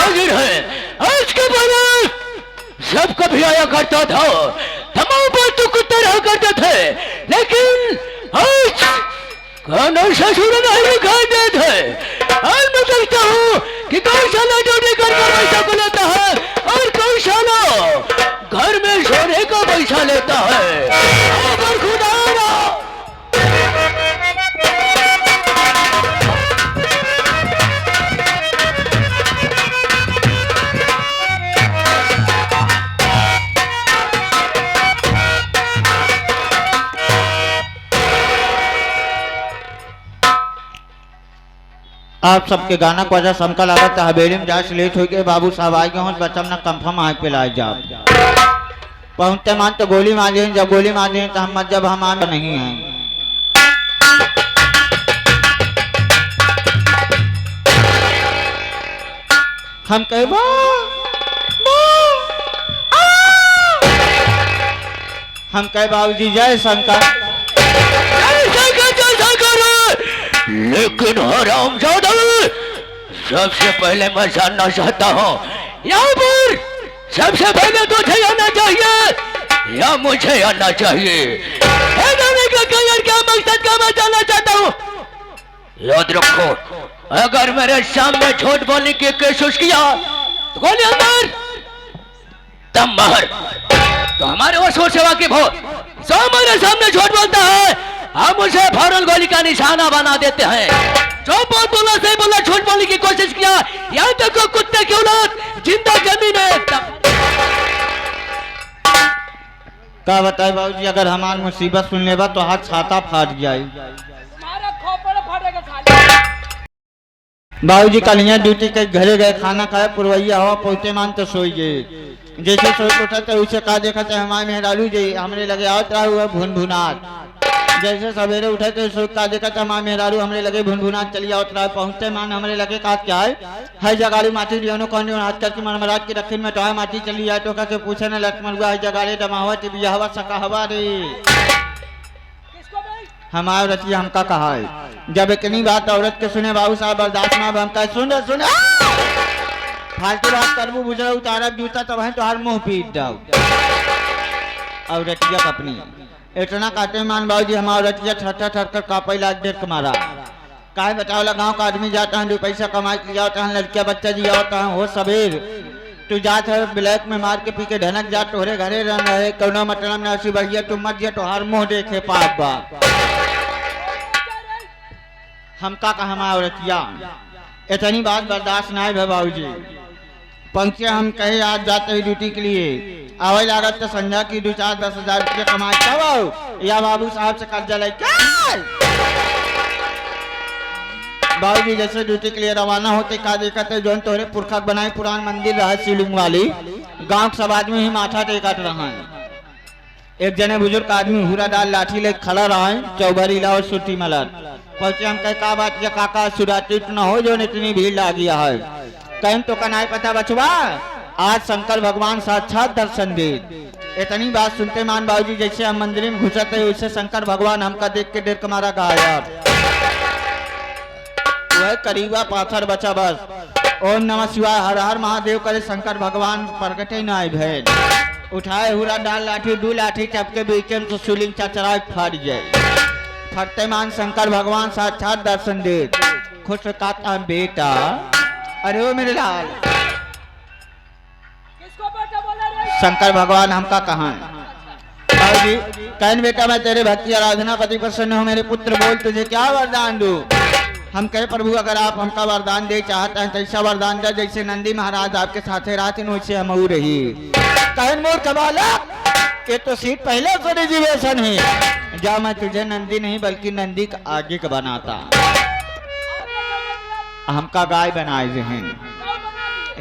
हाजिर है। आज के पहले सब कभी आया करता था, तमाम बातों को तरह करते थे, लेकिन आज खाना ससुर नहीं खाते थे। आज मैं देखता हूँ कि गौशाला ड्यूटी करके पैसा को लेता है और गौशाला घर में सोने का पैसा लेता है। अगर खुदा आप सबके गाना को वजह समका लागत हवेली में जाए लेट हो गए। बाबू साहब आ गए हो बच्चम ना कंफर्म आग पे लाए जाओ। पहुंचते मान तो गोली मार दें, जब गोली मार दें तो हम मत, जब हम आम नहीं हैं। हम कहे हम कहे बाबूजी जय शंकर। लेकिन हरामजादा, सबसे पहले मैं जानना चाहता हूँ, यहाँ पर सबसे पहले तुझे आना चाहिए या मुझे आना चाहिए? क्या मकसद का मैं जानना चाहता हूँ। याद रखो, अगर मेरे सामने झूठ बोलने की कोशिश किया तो गोली अंदर, दम बाहर। तो हमारे वो से वाकिफ हो, जो हमारे सामने झूठ बोलता है हम उसे फौरन गोली का निशाना बना देते हैं। जो बहुत बोला सही बोला, झूठ बोलने की कोशिश किया, यहाँ तक को कुत्ते की औलाद जिंदा जमीन है। क्या बताए बाबूजी, अगर हमारी मुसीबत सुन लेगा तो हाथ छाता फाट जाए। बाबूजी कल यहाँ ड्यूटी के घरे गए, खाना खाए, पुरवैया हवा पहुंचे मान तो सोई गए। जैसे सोच उठा तो उसे कहा देखा तो हमारे मेहरारू जी हमरे लगे आओ रहा हुआ भुन भुनाट। जैसे सवेरे उठे तो सोच का देखा तो हमारे मेहरारू हमरे लगे भुन भुनाट चली आओ रहा। पहुंचते मान हमरे लगे कहा क्या है जगाड़ी माटी लियो कौन हाथ करके मरमराज की रखी में तो माटी चली आए तो कहते पूछे न लक्ष्मण हुआ है जगाड़े डमावत बियाहवा सका हवा रे। हमारे रतिया हमका कहा है, जब इतनी बात औरत के सुने बाबू साहब बर्दाश्त ना, हम कहे सुन सुन फालतू बात करबू बुझा उतारा जूता तब है तो हर मुंह पीट जाओ। और रतिया अपनी इतना काटे मान बाबू जी हमारा रतिया ठट्ठा ठट कर कापे लाग देख के मारा। काहे बताओ गाँव का आदमी जाता है, दो पैसा कमा के जाता है, लड़किया बच्चा जी आता है, हो सबेर तू जात है ब्लैक में मार के पी के ढनक जा तोहरे घरे रन रहे कौनो मतलब ना ऐसी बढ़िया तुम मत जा तो हर मुंह देखे पाप बा। हमका कहा औरतिया इतनी बात बर्दाश्त ना है बाबू जी। पहुंचे हम कहे आज जाते हैं ड्यूटी के लिए, आवे लागत तो संध्या की 2-4-10 हजार रुपये कमाए तब या बाबू साहब से कर्जा लेके बाबू जी जैसे ड्यूटी के लिए रवाना होते का देखते जो तोहरे पुरखा बनाए पुरान मंदिर रहा शिवलिंग वाली, गांव के सब आदमी ही माथा टेकट रहा। एक जने बुजुर्ग आदमी हुरा डाल लाठी ले खड़ा रहा है, चौबरी ला और सुटी मलर। पहुंचे हम कहे का बात या काका सुराचित न हो जो इतनी भीड़ ला गया है। कहीं तो कनाई पता बचवा आज शंकर भगवान साक्षात दर्शन दे। इतनी बात सुनते मान बाबूजी जैसे हम मंदिर में घुसते है उससे शंकर भगवान हमका देख के देर कमारा गाया वह करीबा पाथर बचा बस। ओम नमः शिवाय हर हर महादेव करे शंकर भगवान प्रगटे न आए भेद। उठाए हुरा डाल लाठी 2 लाठी टपके बीचे तो शिवलिंग चचरा फट जाए। फटते मान शंकर भगवान साक्षात दर्शन दे। खुश कहता बेटा, अरे ओ मेरे लाल शंकर भगवान हमका कहा बाबूजी कहन बेटा मैं तेरे भक्ति आराधना पति प्रसन्न हो, मेरे पुत्र बोल तुझे क्या वरदान दूं। हम कहे प्रभु अगर आप हमका वरदान दे चाहते हैं तो ऐसा वरदान दे जैसे नंदी महाराज आपके साथे रात वैसे हम रही। कहन मूर्ख बालक ये तो सीट पहले से रिजर्वेशन है, जा मैं तुझे नंदी नहीं बल्कि नंदी का आगे का बनाता। हमका गाय बनाए जहन,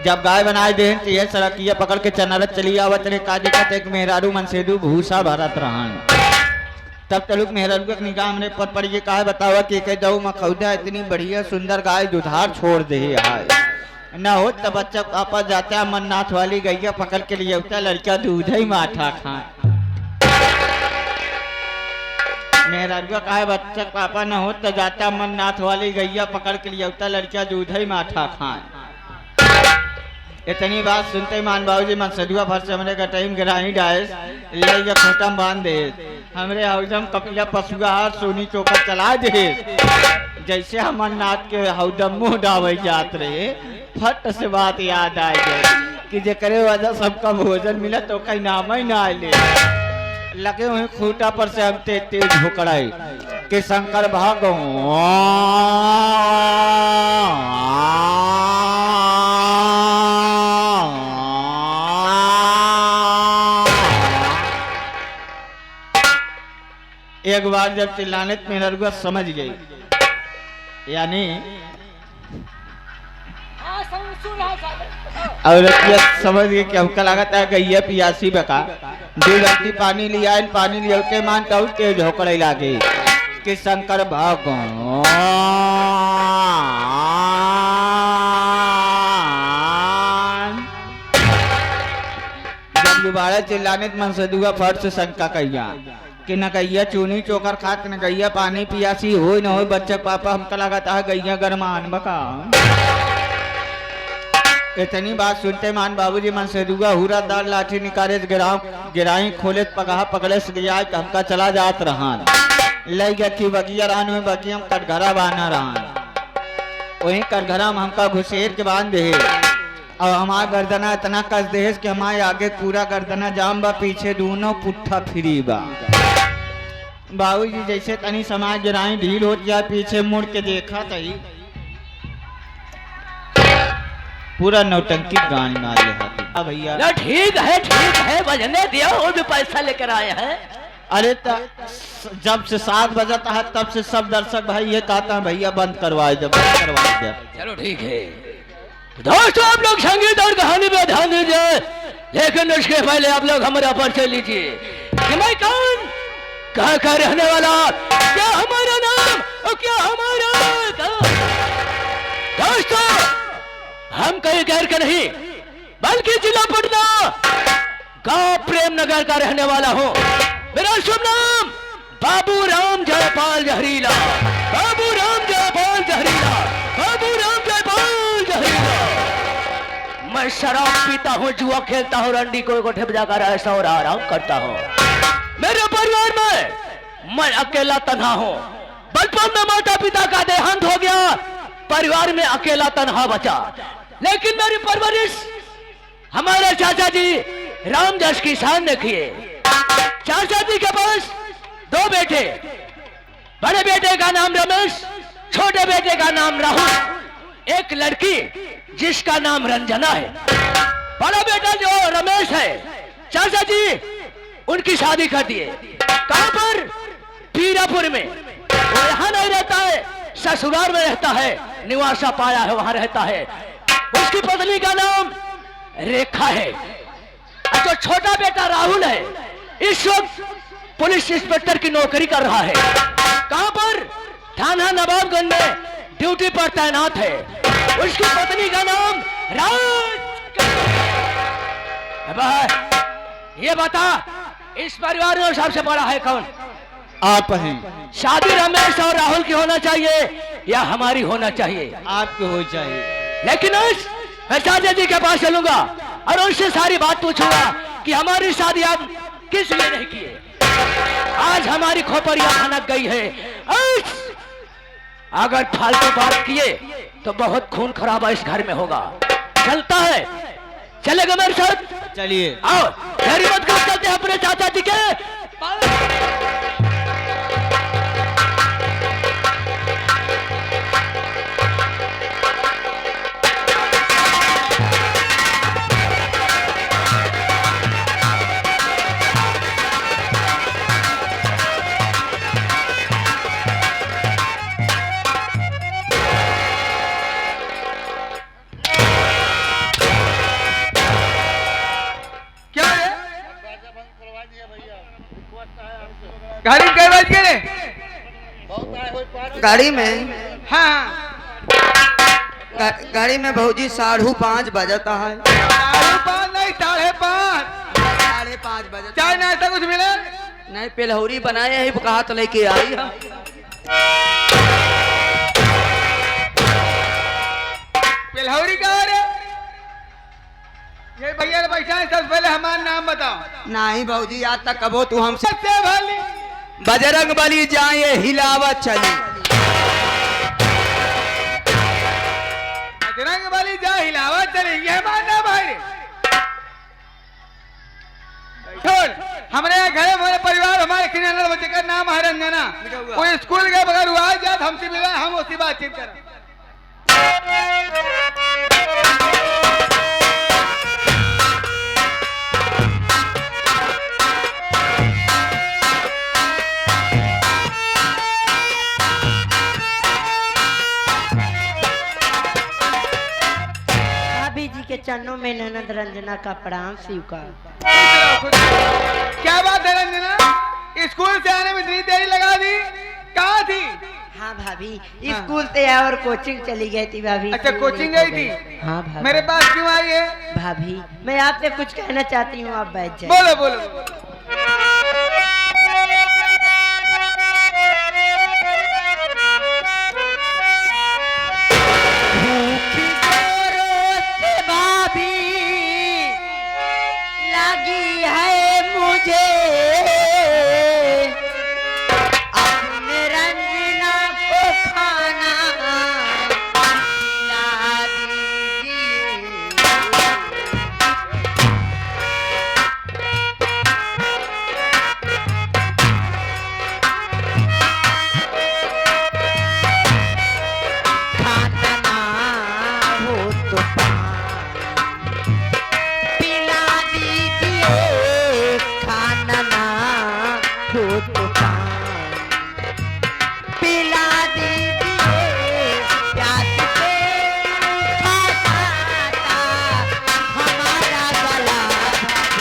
जब गाय बनाए देहन तो यह सड़किया पकड़ के चनरत चली आवत रे का दिक्कत एक मेहरारू मनसेदू भूसा भरत रहन। तब तलुक मेहरारू के निगाह हमने पर ये कहा बतावा कि कह जाऊ मखौदा इतनी बढ़िया सुंदर गाय दुधार छोड़ दे है न हो तब बच्चा पापा जाता है अमरनाथ वाली गैया पकड़ के लिए होता लड़का दूध ही माठा खा। मेहरारू कहा बच्चा पापा न हो तो जाता अमरनाथ वाली गैया पकड़ के लिए होता लड़का दूध ही माठा खाए। इतनी बात सुनते ही मान बाबूजी मन सदुआ फर से हमरे का टाइम गिराही डायस ले जा खोटा बांध दे हमरे हौदम कपिला पशुआहार सोनी चौकर चला दे जैसे हमर नाथ के हौदम मुंह डावे जात रहे फट से बात याद आ गई कि जे करे वजह सबका भोजन मिला तो कहीं नाम ही ना आले लगे हुए खूटा पर से हम तेज भुकड़ाई कि शंकर एक बार जब चिल्लाने में नरगुआ समझ गई यानी औरत समझ गई कि हमका लगता है गैया पियासी बका दो व्यक्ति पानी लिया पानी लिया मानता हूँ तेज होकर लागे कि शंकर भगवान जब दोबारा चिल्लाने मन से दुआ फट से शंका कहिया कि न गैया चूनी चोकर खात न गैया पानी पियासी हो न हो बच्चा पापा हमका लगाता है गैया गरमान बका इतनी बात सुनते मान बाबूजी मन से दुआ हुरा दार लाठी निकाले गिराई खोले पगहा पकड़े से गया हमका चला जात रहान लग गया कि बगिया रान में बगिया कटघरा बाना रहान वही कटघरा में हमका घुसेर के बांध दे और हमारा गर्दना इतना कस दे कि हमारे आगे पूरा गर्दना जाम बा पीछे दोनों पुट्ठा फ्री बा बाबूजी जैसे तनी समाज गिराई ढील हो जाए पीछे मुड़ के देखा तही पूरा नौटंकी गान मार ले भैया ठीक है बजने दिया और भी पैसा लेकर आए हैं। अरे जब से 7 बजता है तब से सब दर्शक भाई ये कहता है भैया बंद करवाए दे चलो ठीक है दोस्तों आप लोग संगीत और कहानी पे ध्यान दीजिए लेकिन उसके पहले आप लोग हमारा परिचय लीजिए कि मैं कौन कहाँ का रहने वाला क्या हमारा नाम और क्या हमारा दोस्तों हम कहीं गैर के नहीं बल्कि जिला पटना गांव प्रेम नगर का रहने वाला हूं। मेरा शुभ नाम बाबू राम जयपाल जहरीला बाबू राम जयपाल जहरीला बाबू राम जयपाल जहरीला। मैं शराब पीता हूं जुआ खेलता हूं रंडी को गोठे बजाकर ऐसा और आराम करता हूं। मेरे परिवार में मैं अकेला तन्हा हूं। बचपन में माता पिता का देहांत हो गया परिवार में अकेला तन्हा बचा लेकिन मेरी परवरिश हमारे चाचा जी राम जस किसान ने किए। चाचा जी के पास 2 बेटे बड़े बेटे का नाम रमेश छोटे बेटे का नाम राहुल एक लड़की जिसका नाम रंजना है। बड़ा बेटा जो रमेश है चाचा जी उनकी शादी कर दिए। कहां पर पीरापुर में वो यहाँ नहीं रहता है ससुराल में रहता है निवासा पाया है वहां रहता है। उसकी पत्नी का नाम रेखा है। जो छोटा बेटा राहुल है इस वक्त पुलिस इंस्पेक्टर की नौकरी कर रहा है। कहां पर थाना नवाबगंज में ड्यूटी पर तैनात है। उसकी पत्नी का नाम ये बता इस परिवार में सबसे बड़ा है कौन? आप हैं। शादी रमेश और राहुल की होना चाहिए या हमारी होना चाहिए? आपकी हो चाहिए। लेकिन मैं चाचा जी के पास चलूंगा और उनसे सारी बात पूछूंगा कि हमारी शादी आप किस लिए नहीं किए। आज हमारी खोपड़ियां भनक गई है। अगर फालतू बात किए तो बहुत खून खराबा इस घर में होगा। चलता है चलेगा मेरे साथ? चलिए आओ देरी मत कर चलते हैं अपने चाचा जी के। गाड़ी कई बज गए गाड़ी में हाँ गाड़ी में भौजी 5:30 बजता है। 5:30 नहीं 5:30 5:30 बजे चाय नाश्ता कुछ मिले नहीं पेलहौरी बनाए है कहा तो लेके आई है। पेलहौरी कहाँ रे ये भैया बैठा है, सबसे पहले हमारा नाम बताओ। नहीं भाजी आज तक कबो तू हमसे सबसे भली बजरंग बली जाए हिलावत चली। बजरंग बली जा हिलावत चली, ये हमारा नाम है रे। छोड़, हमारे यहाँ घर हमारे परिवार हमारे किनारे बच्चे का नाम है रंजना। कोई स्कूल के बगैर हुआ है जात हमसे मिला, हम उसी बातचीत करें। भाभी जी के चरणों में ननद रंजना का प्रणाम स्वीकार। क्या बात है रंजना, स्कूल से आने में इतनी देरी लगा दी, कहाँ थी? हाँ भाभी, स्कूल से और कोचिंग चली गई थी भाभी। अच्छा, इसलिए कोचिंग लेट हो गई थी? हाँ भाभी। मेरे पास क्यों आई है? भाभी मैं आपसे कुछ कहना चाहती हूँ, आप बैठ जाइए। बोलो बोलो। भूखी जोरों से भाभी लगी है मुझे, अपने रंजना को खाना खिला दीजिए। खाना ना हो तो पानी पिला दीजिए, खाना ना हो तो पानी पिला दीजिए। प्यास से सूखा जाता हमारा गला भाभी।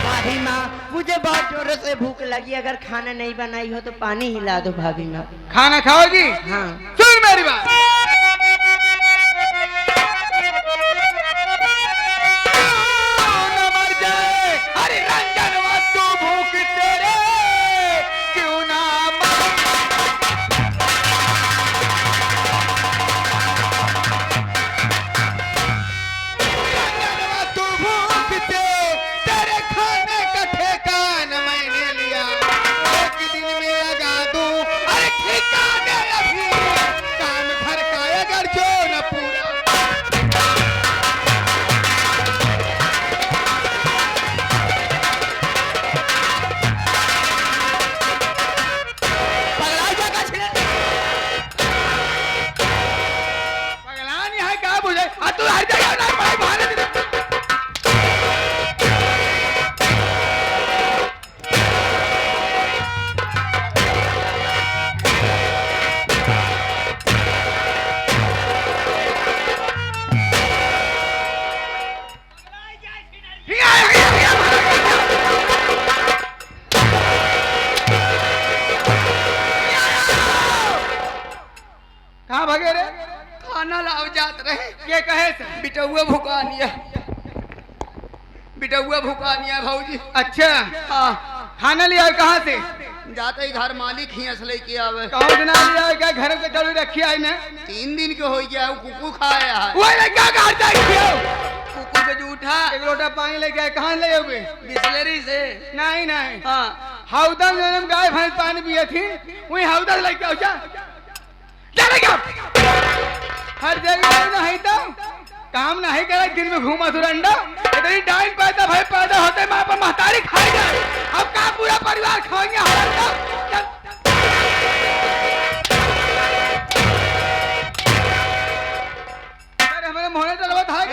भाभी माँ, मुझे बहुत जोरों से भूख लगी, अगर खाना नहीं बनाई हो तो पानी हिला दो भाभी माँ। खाना खाओगी? हाँ। सुन मेरी बात। न मर जाए, अरे रंजनवा तू भूख तेरे क्यों ना मर। रंजनवा तू भूख तेरे खाने का ठेकान मैंने लिया, एक दिन में लगा दूं अरे ठिकाने अभी काम घर का अगर जो न पूरा। पगलान यहाँ क्या बुझे, तू हर जगह ना पढ़ाई बहाने दे। कहाँ भगे रे? खाना लाओ जात रहे, के कहे से? बिटौआ भुकानिया, बिटौआ भुकानिया भाजी। अच्छा, हाँ, खाना लिया है कहाँ से? जाते ही घर मालिक ही असले के आवे। कहाँ से ना लिया है? क्या घर के चलू रखी है ना? 3 दिन के हो गया, कुकू खाया है। वो ले क्या काटता है? कुकू के जूठा एक लोटा पानी लेके आए, कहाँ ले हुए? बिस्लरी से। नहीं नहीं, हाँ, हाउदा में जब गाय भैंस पानी पिए थी, वही हाउदा से लेके आओ जा। चले क्या? हर जगह नहीं तो काम नहीं करे, दिन में घूमा सुरंडा, इतनी डाइन पैदा भाई पैदा होते माँ पर महतारी खाई जाए, अब का पूरा परिवार खाएंगे हमारा। अरे हमारे मोहने चलवा था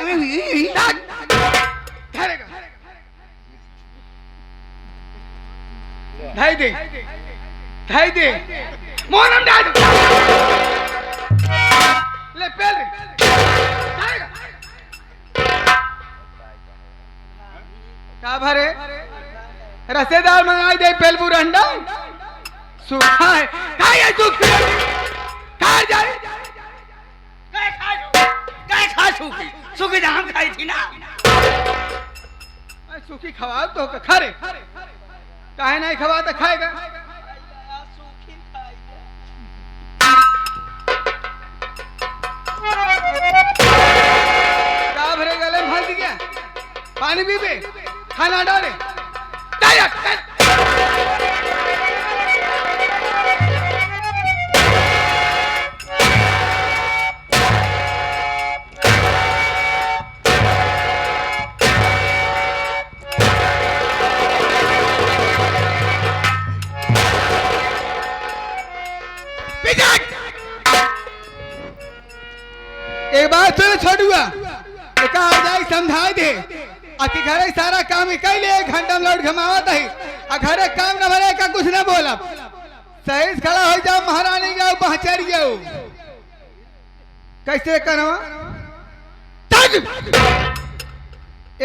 ढाई दे ढाई दे मोहनम ढाई दे ले पहले का भरे रसेदार मंगाई दे पेलबू रंडा सूखा है खाई है सूखी खा जाए काय खा सूखी सूखी तो हम खाई थी ना। सूखी खवा तो खरे काहे नहीं खवा तो खाएगा क्या भरे गले में हल्दी गया पानी पी पे खाना डाले एक बार तो छोड़ूगा एक जाए समझा दे आखिर घरे सारा काम कई ले 1 घंटा में लौट घमावत है आ घरे काम न भरे का कुछ न बोला सही से खड़ा हो जाओ महारानी जाओ पहचर जाओ कैसे करवा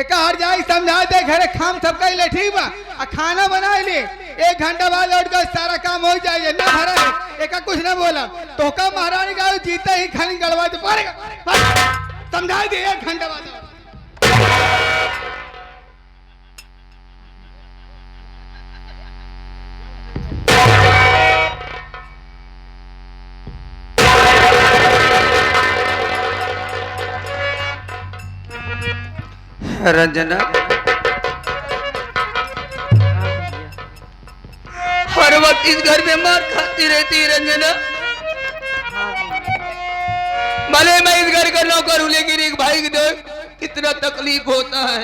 एक हर जाए समझा दे घरे काम सब कई ले ठीक बा आ खाना बना ले 1 घंटा बाद लौट गए सारा काम हो जाए ना भरा एक कुछ न बोला तो का महारानी का जीते ही खाली गड़वा दे पड़ेगा समझा दे 1 घंटा बाद रंजना हर वक्त इस घर में मार खाती रहती है रंजना। भले मैं इस घर का नौकर हूं लेकिन एक भाई की देख कितना तकलीफ होता है।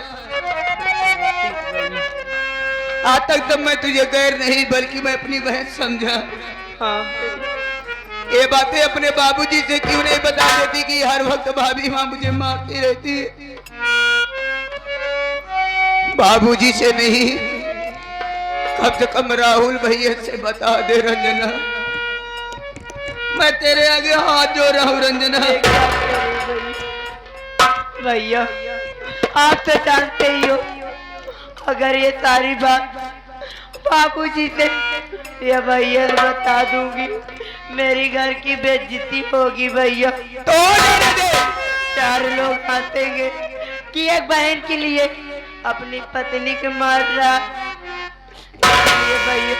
आज तक तो मैं तुझे गैर नहीं बल्कि मैं अपनी बहन समझा। ये बातें अपने बाबूजी से क्यों नहीं बता देती कि हर वक्त भाभी माँ मुझे मारती रहती है। बाबूजी से नहीं कम से कम राहुल भैया से बता दे रंजना। मैं तेरे आगे हाथ जोड़ रहा हूँ रंजना। भैया आप तो जानते ही हो अगर ये सारी बात बाबूजी से या भैया से बता दूंगी मेरी घर की बेइज्जती होगी भैया। तो जाने दे। 4 लोग हंसेंगे कि एक बहन के लिए अपनी पत्नी को मार रहा। ये भैया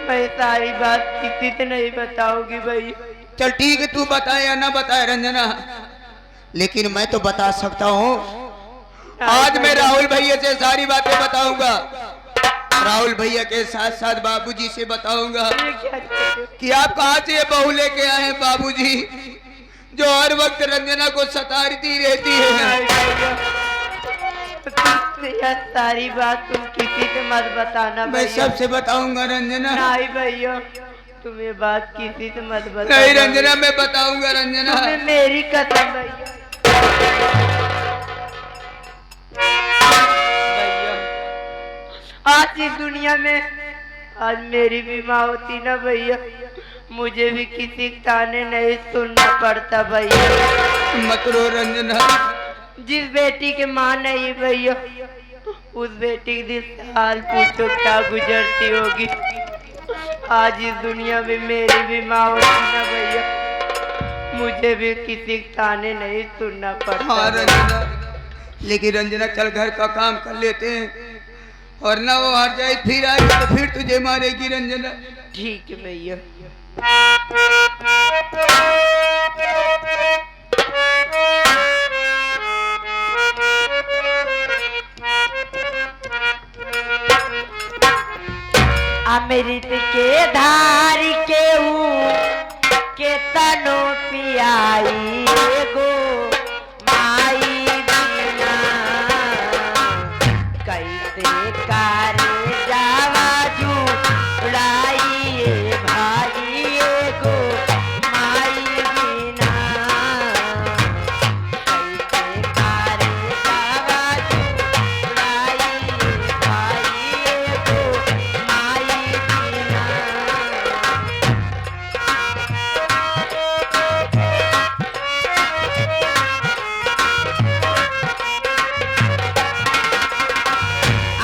मैं सारी बात किसी से नहीं बताऊंगी भैया। चल ठीक है तू बताए या ना बताए रंजना लेकिन मैं तो बता सकता हूँ। आज मैं राहुल भैया से सारी बातें बताऊंगा। राहुल भैया के साथ साथ बाबूजी से बताऊंगा कि आप कहाँ से ये बहू लेके आए हैं बाबूजी जो हर वक्त रंजना को सताती रहती है। यह सारी बात तुम किसी से मत बताना। मैं सबसे बताऊंगा रंजना। नहीं भैया तुम ये बात किसी से मत बताना। नहीं रंजना मैं बताऊंगा रंजना। तुम्हें मेरी कसम भैया। आज इस दुनिया में आज मेरी भी माँ होती ना भैया मुझे भी किसी ताने नहीं सुनना पड़ता भैया। मत रो रंजना। जिस बेटी के माँ नहीं भैया उस बेटी के दिल से हाल पूछो क्या गुजरती होगी। आज इस दुनिया में मेरी भी माँ होती ना भैया मुझे भी किसी ताने नहीं सुनना पड़ता। हाँ रंजना लेकिन रंजना चल घर का काम कर लेते हैं और ना वो हार जाए फिर आएगी तो फिर तुझे मारेगी रंजना। ठीक है भैया। अमृत के धार के के तनो पियाई गो माई बिना कैसे करे जावा जुड़ाई भाई गो माई बिना कैसे करे जावा जुड़ाई भाई गो माई बिना।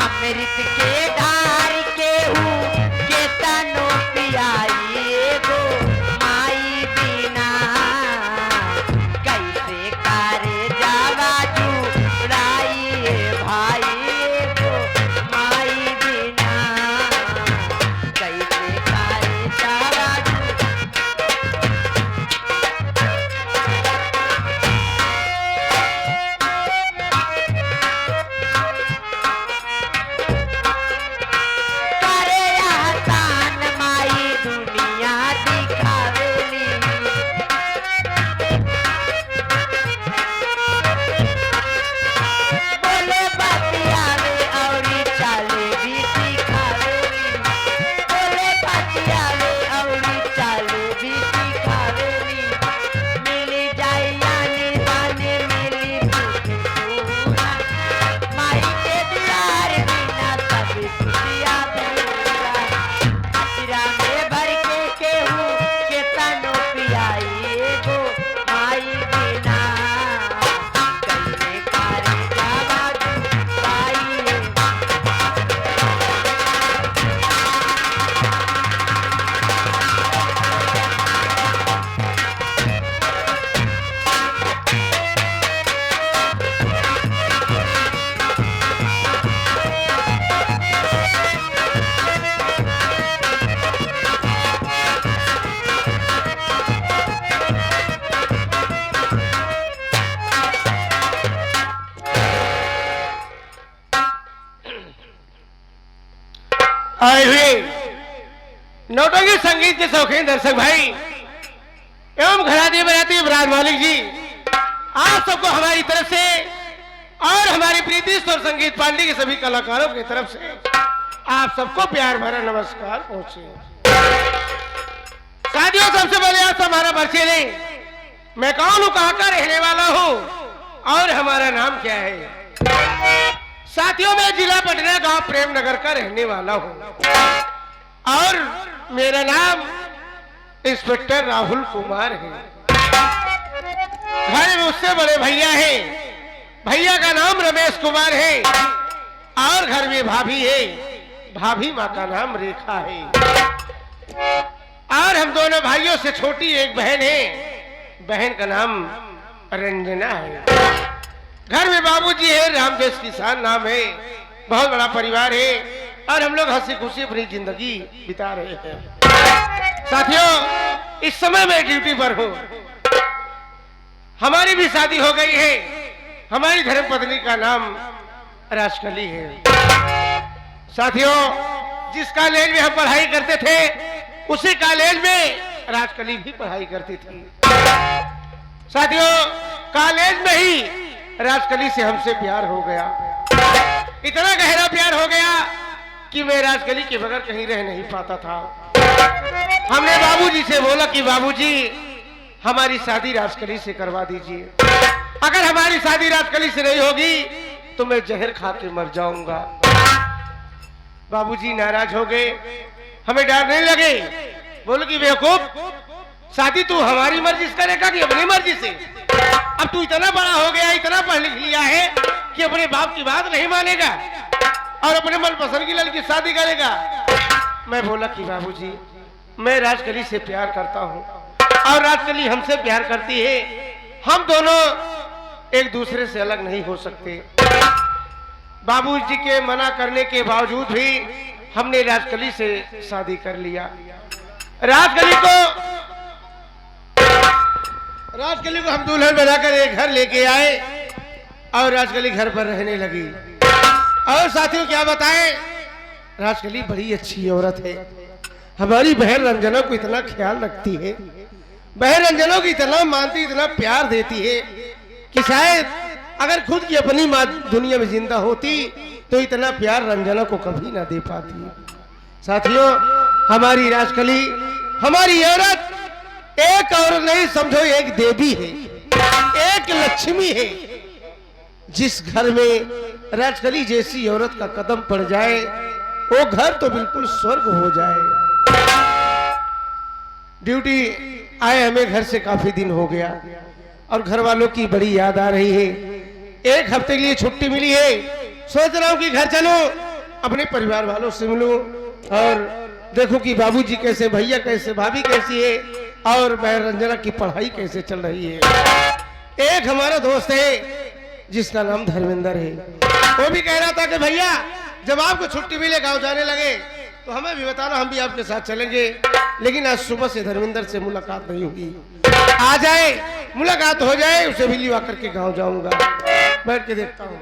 अमृत के धार के के तनो पियाई गो माई बिना कैसे करे जावा जुड़ाई भाई गो माई बिना। आए हुए नौटंकी संगीत के शौकीन दर्शक भाई एवं घराती बराती ब्राज मालिक जी, आप सबको हमारी तरफ से और हमारी प्रीति स्वर संगीत पार्टी के सभी कलाकारों की तरफ से आप सबको प्यार भरा नमस्कार पहुंचे। साथियों, सबसे पहले आप हमारा परिचय लें। मैं कौन हूं, कहां का रहने वाला हूं और हमारा नाम क्या है। साथियों, मैं जिला पटना गांव प्रेम नगर का रहने वाला हूं और मेरा नाम इंस्पेक्टर राहुल कुमार है। घर में उससे बड़े भैया हैं, भैया का नाम रमेश कुमार है और घर में भाभी है, भाभी माँ का नाम रेखा है और हम दोनों भाइयों से छोटी एक बहन है, बहन का नाम रंजना है। घर में बाबूजी है, रामदेश किसान नाम है, बहुत बड़ा परिवार है और हम लोग हंसी खुशी अपनी जिंदगी बिता रहे हैं। साथियों, इस समय मैं ड्यूटी पर हूं। हमारी भी शादी हो गई है। हमारी धर्मपत्नी का नाम राजकली है। साथियों, जिस कॉलेज में हम पढ़ाई करते थे उसी कॉलेज में राजकली भी पढ़ाई करती थी। साथियों, कॉलेज में ही राजकली से हमसे प्यार हो गया। इतना गहरा प्यार हो गया कि मैं राजकली के बगैर कहीं रह नहीं पाता था। हमने बाबूजी से बोला कि बाबूजी, हमारी शादी राजकली से करवा दीजिए। अगर हमारी शादी राजकली से नहीं होगी तो मैं जहर खा के मर जाऊंगा। बाबूजी नाराज हो गए, हमें डांटने लगे। बोलो कि बेवकूफ, शादी तू हमारी मर्जी से करेगा कि अपनी मर्जी से? अब तू इतना बड़ा हो गया, इतना पढ़ लिख लिया है कि अपने बाप की बात नहीं मानेगा और अपने मनपसंद की लड़की शादी करेगा। मैं बोला कि बाबूजी, मैं राजकली से प्यार करता हूँ और राजकली हमसे प्यार करती है। हम दोनों एक दूसरे से अलग नहीं हो सकते। बाबूजी के मना करने के बावजूद भी हमने राजकली से शादी कर लिया। राजकली को हम दुल्हन बनाकर एक घर लेके आए और राजकली घर पर रहने लगी। और साथियों, क्या बताएं, राजकली बड़ी अच्छी औरत है। हमारी बहन रंजना को इतना ख्याल रखती है, बहन रंजना को इतना मानती, इतना प्यार देती है कि शायद अगर खुद की अपनी माँ दुनिया में जिंदा होती तो इतना प्यार रंजना को कभी ना दे पाती। साथियों, हमारी राजकली, हमारी औरत एक और नहीं, समझो एक देवी है, एक लक्ष्मी है। जिस घर में राजकली जैसी औरत का कदम पड़ जाए वो घर तो बिल्कुल स्वर्ग हो जाए। ड्यूटी आए हमें घर से काफी दिन हो गया और घर वालों की बड़ी याद आ रही है। एक हफ्ते के लिए छुट्टी मिली है, सोच रहा हूं कि घर चलूं, अपने परिवार वालों से मिलूं और देखो कि बाबूजी कैसे, भैया कैसे, भाभी कैसी है और बहन रंजना की पढ़ाई कैसे चल रही है। एक हमारा दोस्त है जिसका नाम धर्मेंद्र है, वो भी कह रहा था कि भैया जब आपको छुट्टी मिले, गांव जाने लगे तो हमें भी बताना, हम भी आपके साथ चलेंगे। लेकिन आज सुबह से धर्मेंद्र से मुलाकात नहीं हुई। आ जाए, मुलाकात हो जाए, उसे भी लिवा करके गांव जाऊंगा, बैठ के देखता हूँ।